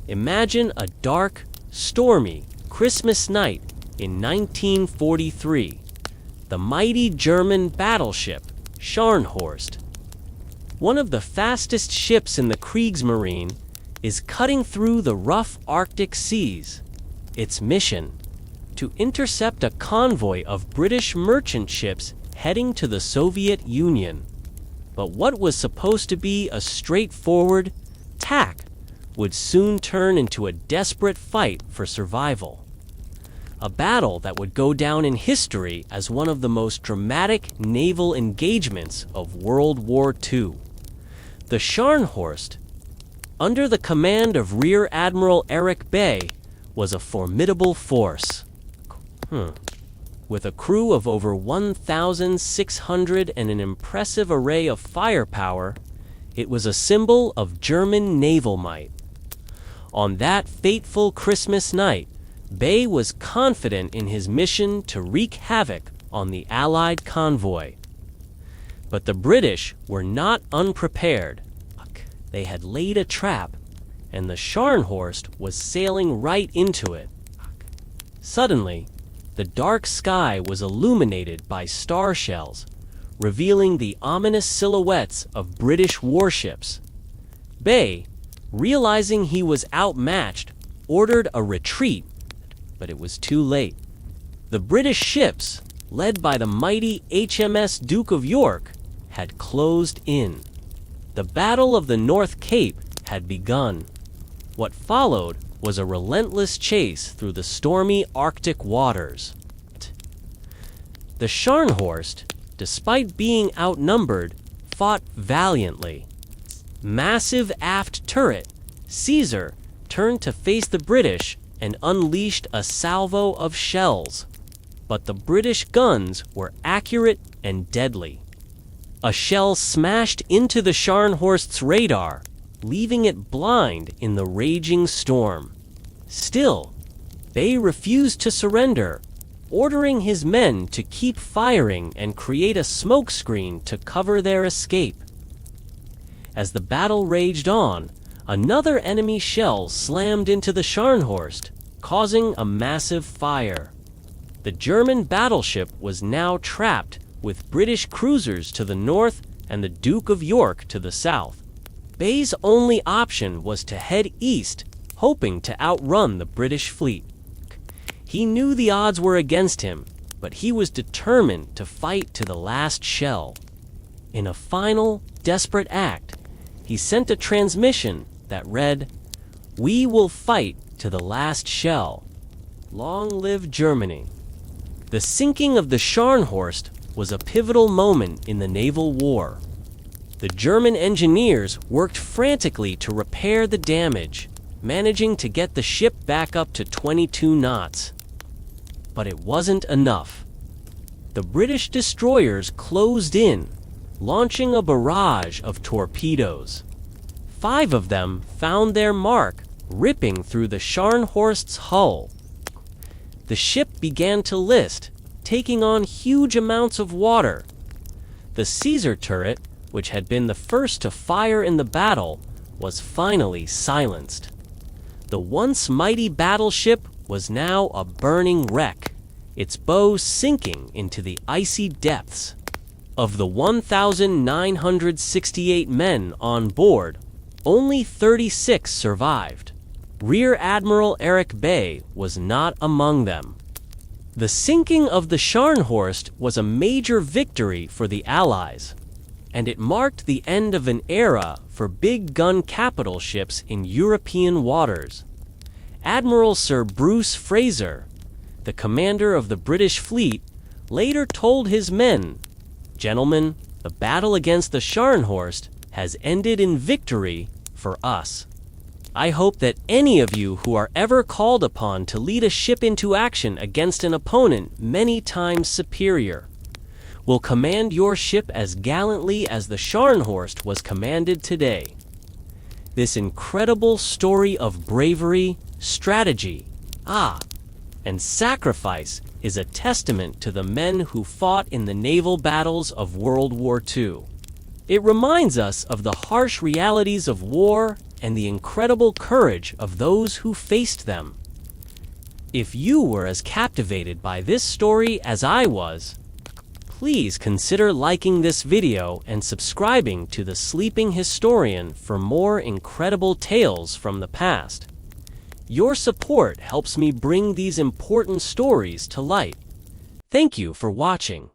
Imagine a dark, stormy Christmas night in 1943. The mighty German battleship Scharnhorst, one of the fastest ships in the Kriegsmarine, is cutting through the rough Arctic seas. Its mission: to intercept a convoy of British merchant ships heading to the Soviet Union. But what was supposed to be a straightforward attack would soon turn into a desperate fight for survival. A battle that would go down in history as one of the most dramatic naval engagements of World War II. The Scharnhorst, under the command of Rear Admiral Erich Bey, was a formidable force. With a crew of over 1,600 and an impressive array of firepower, it was a symbol of German naval might. On that fateful Christmas night, Bey was confident in his mission to wreak havoc on the Allied convoy. But the British were not unprepared. They had laid a trap, and the Scharnhorst was sailing right into it. Suddenly, the dark sky was illuminated by star shells, revealing the ominous silhouettes of British warships. Bey, realizing he was outmatched, ordered a retreat, but it was too late. The British ships, led by the mighty HMS Duke of York, had closed in. The Battle of the North Cape had begun. What followed was a relentless chase through the stormy Arctic waters. The Scharnhorst, despite being outnumbered, fought valiantly. Massive aft turret, Caesar, turned to face the British and unleashed a salvo of shells. But the British guns were accurate and deadly. A shell smashed into the Scharnhorst's radar, leaving it blind in the raging storm. Still, Bey refused to surrender, ordering his men to keep firing and create a smokescreen to cover their escape. As the battle raged on, another enemy shell slammed into the Scharnhorst, causing a massive fire. The German battleship was now trapped, with British cruisers to the north and the Duke of York to the south. Bey's only option was to head east, hoping to outrun the British fleet. He knew the odds were against him, but he was determined to fight to the last shell. In a final, desperate act, he sent a transmission that read, "We will fight to the last shell. Long live Germany." The sinking of the Scharnhorst was a pivotal moment in the naval war. The German engineers worked frantically to repair the damage, managing to get the ship back up to 22 knots. But it wasn't enough. The British destroyers closed in, launching a barrage of torpedoes. 5 of them found their mark, ripping through the Scharnhorst's hull. The ship began to list, taking on huge amounts of water. The Caesar turret, which had been the first to fire in the battle, was finally silenced. The once mighty battleship was now a burning wreck, its bow sinking into the icy depths. Of the 1,968 men on board, only 36 survived. Rear Admiral Erich Bey was not among them. The sinking of the Scharnhorst was a major victory for the Allies, and it marked the end of an era for big gun capital ships in European waters. Admiral Sir Bruce Fraser, the commander of the British fleet, later told his men, "Gentlemen, the battle against the Scharnhorst has ended in victory for us. I hope that any of you who are ever called upon to lead a ship into action against an opponent many times superior will command your ship as gallantly as the Scharnhorst was commanded today." This incredible story of bravery, strategy, and sacrifice is a testament to the men who fought in the naval battles of World War II. It reminds us of the harsh realities of war and the incredible courage of those who faced them. If you were as captivated by this story as I was, please consider liking this video and subscribing to The Sleeping Historian for more incredible tales from the past. Your support helps me bring these important stories to light. Thank you for watching.